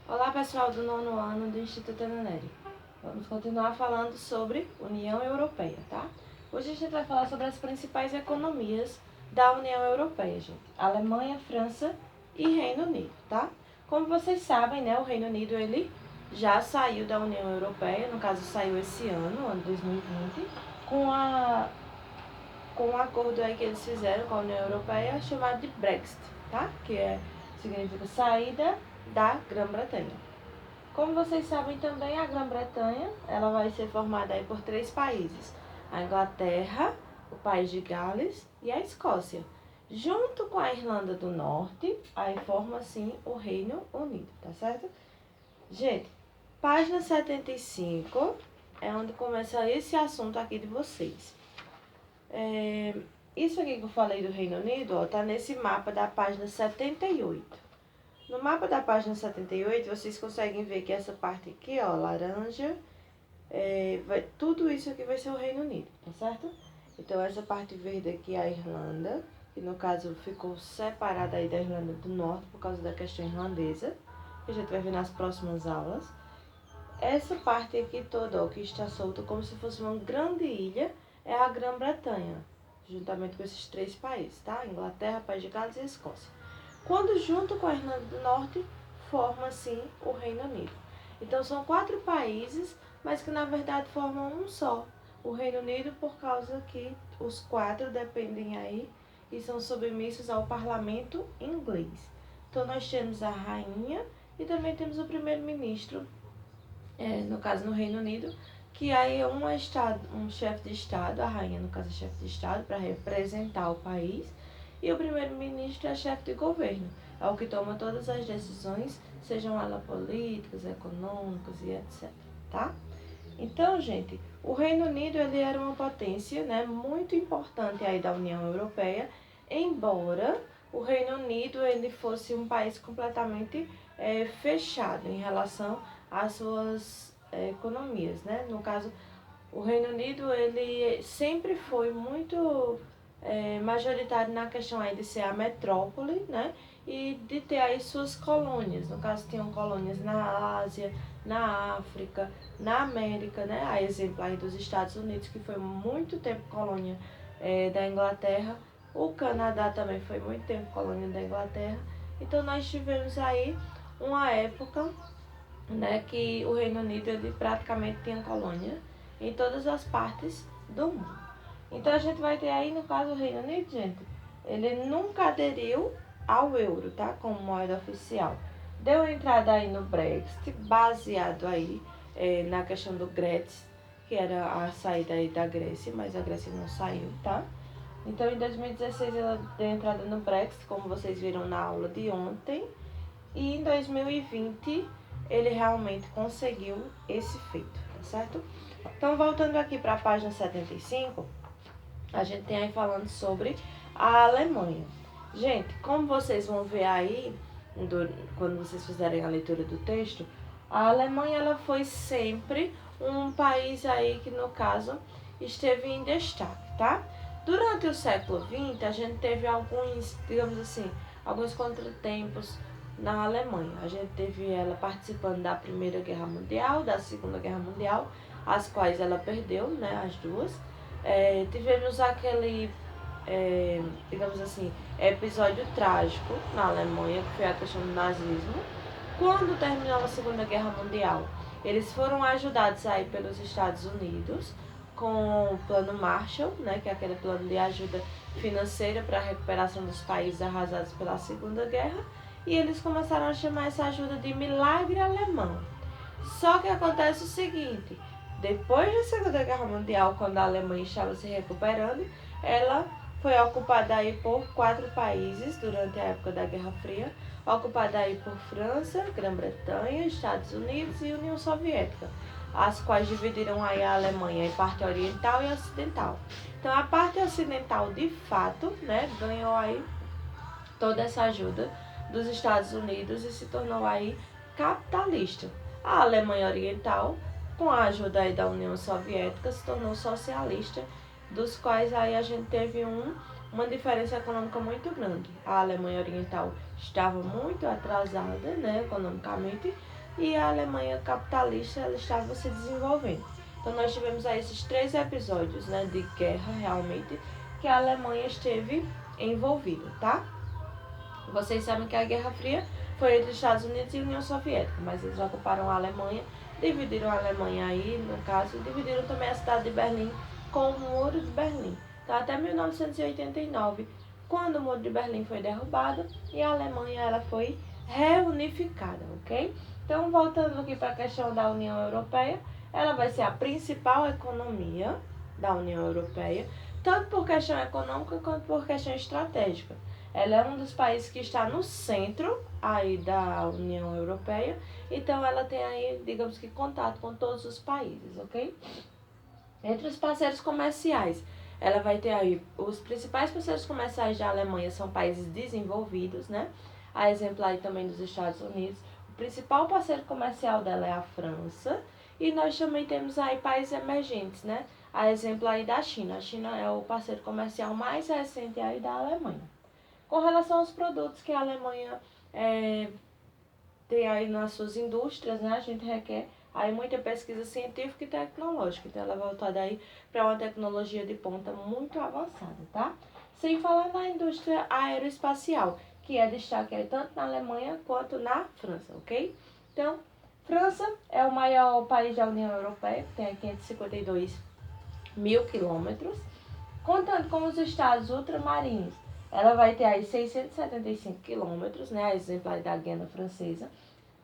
Olá pessoal do nono ano do Instituto Ananeri. Vamos continuar falando sobre União Europeia, tá? Hoje a gente vai falar sobre as principais economias da União Europeia, gente. Alemanha, França e Reino Unido, tá? Como vocês sabem, né, o Reino Unido ele já saiu da União Europeia, no caso saiu esse ano 2020, com um acordo aí que eles fizeram com a União Europeia chamado de Brexit, tá? Significa saída da Grã-Bretanha. Como vocês sabem também, a Grã-Bretanha ela vai ser formada aí por 3 países: a Inglaterra, o País de Gales e a Escócia. Junto com a Irlanda do Norte, aí forma assim o Reino Unido, tá certo? Gente, página 75 é onde começa esse assunto aqui de vocês. Isso aqui que eu falei do Reino Unido, ó, tá nesse mapa da página 78. No mapa da página 78, vocês conseguem ver que essa parte aqui, ó, laranja, tudo isso aqui vai ser o Reino Unido, tá certo? Então, essa parte verde aqui é a Irlanda, que no caso ficou separada aí da Irlanda do Norte por causa da questão irlandesa, que a gente vai ver nas próximas aulas. Essa parte aqui toda, ó, que está solta como se fosse uma grande ilha, é a Grã-Bretanha, juntamente com esses 3 países, tá? Inglaterra, País de Gales e Escócia. Quando junto com a Irlanda do Norte, forma assim o Reino Unido. Então são 4 países, mas que na verdade formam um só, o Reino Unido, por causa que os 4 dependem aí e são submissos ao parlamento inglês. Então nós temos a rainha e também temos o primeiro-ministro, no caso no Reino Unido, que aí é um chefe de estado, a rainha no caso é chefe de estado para representar o país, e o primeiro-ministro é chefe de governo, é o que toma todas as decisões, sejam elas políticas, econômicas e etc, tá? Então, gente, o Reino Unido ele era uma potência, né, muito importante aí da União Europeia, embora o Reino Unido ele fosse um país completamente fechado em relação às suas economias, né? No caso, o Reino Unido ele sempre foi muito majoritário na questão aí de ser a metrópole, né? E de ter aí suas colônias. No caso, tinham colônias na Ásia, na África, na América, né? A exemplo aí dos Estados Unidos, que foi muito tempo colônia da Inglaterra. O Canadá também foi muito tempo colônia da Inglaterra. Então, nós tivemos aí uma época, né, que o Reino Unido ele praticamente tinha colônia em todas as partes do mundo. Então a gente vai ter aí, no caso, o Reino Unido, gente, ele nunca aderiu ao euro, tá, como moeda oficial. Deu entrada aí no Brexit, baseado aí na questão do Grexit, que era a saída aí da Grécia, mas a Grécia não saiu, tá? Então em 2016 ela deu entrada no Brexit, como vocês viram na aula de ontem, e em 2020 ele realmente conseguiu esse feito, tá certo? Então, voltando aqui para a página 75, a gente tem aí falando sobre a Alemanha. Gente, como vocês vão ver aí, quando vocês fizerem a leitura do texto, a Alemanha ela foi sempre um país aí que, no caso, esteve em destaque, tá? Durante o século XX, a gente teve alguns, digamos assim, alguns contratempos na Alemanha. A gente teve ela participando da Primeira Guerra Mundial, da Segunda Guerra Mundial, as quais ela perdeu, né, as duas. Tivemos aquele, digamos assim, episódio trágico na Alemanha, que foi a questão do nazismo. Quando terminou a Segunda Guerra Mundial, eles foram ajudados aí pelos Estados Unidos com o Plano Marshall, né, que é aquele plano de ajuda financeira para a recuperação dos países arrasados pela Segunda Guerra, e eles começaram a chamar essa ajuda de milagre alemão. Só que acontece o seguinte: depois da Segunda Guerra Mundial, quando a Alemanha estava se recuperando, ela foi ocupada aí por 4 países durante a época da Guerra Fria, ocupada aí por França, Grã-Bretanha, Estados Unidos e União Soviética, as quais dividiram aí a Alemanha em parte oriental e ocidental. Então a parte ocidental, de fato, né, ganhou aí toda essa ajuda dos Estados Unidos e se tornou aí capitalista. A Alemanha Oriental, com a ajuda aí da União Soviética, se tornou socialista, dos quais aí a gente teve uma diferença econômica muito grande. A Alemanha Oriental estava muito atrasada, né, economicamente, e a Alemanha capitalista ela estava se desenvolvendo. Então nós tivemos aí esses 3 episódios, né, de guerra realmente que a Alemanha esteve envolvida, tá? Vocês sabem que a Guerra Fria foi entre Estados Unidos e União Soviética, mas eles ocuparam a Alemanha, dividiram a Alemanha aí, no caso, dividiram também a cidade de Berlim com o Muro de Berlim. Então até 1989, quando o Muro de Berlim foi derrubado e a Alemanha ela foi reunificada, ok? Então voltando aqui para a questão da União Europeia, ela vai ser a principal economia da União Europeia, tanto por questão econômica quanto por questão estratégica. Ela é um dos países que está no centro aí da União Europeia, então ela tem aí, digamos que, contato com todos os países, ok? Entre os parceiros comerciais, ela vai ter aí, os principais parceiros comerciais da Alemanha são países desenvolvidos, né? A exemplo aí também dos Estados Unidos. O principal parceiro comercial dela é a França, e nós também temos aí países emergentes, né? A exemplo aí da China. A China é o parceiro comercial mais recente aí da Alemanha. Com relação aos produtos que a Alemanha tem aí nas suas indústrias, né, a gente requer aí muita pesquisa científica e tecnológica. Então, ela é voltada aí para uma tecnologia de ponta muito avançada, tá? Sem falar na indústria aeroespacial, que é destaque aí tanto na Alemanha quanto na França, ok? Então, França é o maior país da União Europeia, que tem 552 mil quilômetros. Contando com os estados ultramarinhos, ela vai ter aí 675 quilômetros, né, a exemplar da Guiana Francesa.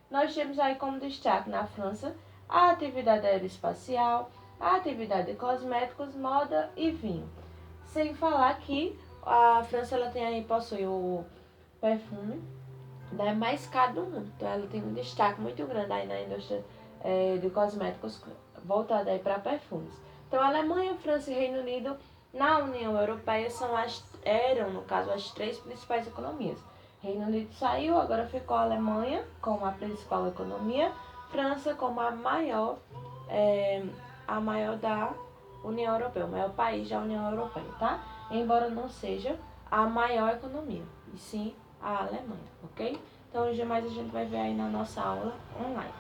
Nós temos aí como destaque na França a atividade aeroespacial, a atividade de cosméticos, moda e vinho. Sem falar que a França ela tem aí, possui o perfume, né, mais caro do mundo. Então ela tem um destaque muito grande aí na indústria de cosméticos voltada aí para perfumes. Então a Alemanha, França e Reino Unido na União Europeia eram, no caso, as 3 principais economias. Reino Unido saiu, agora ficou a Alemanha como a principal economia, França como a maior da União Europeia, o maior país da União Europeia, tá? Embora não seja a maior economia, e sim a Alemanha, ok? Então, hoje mais a gente vai ver aí na nossa aula online.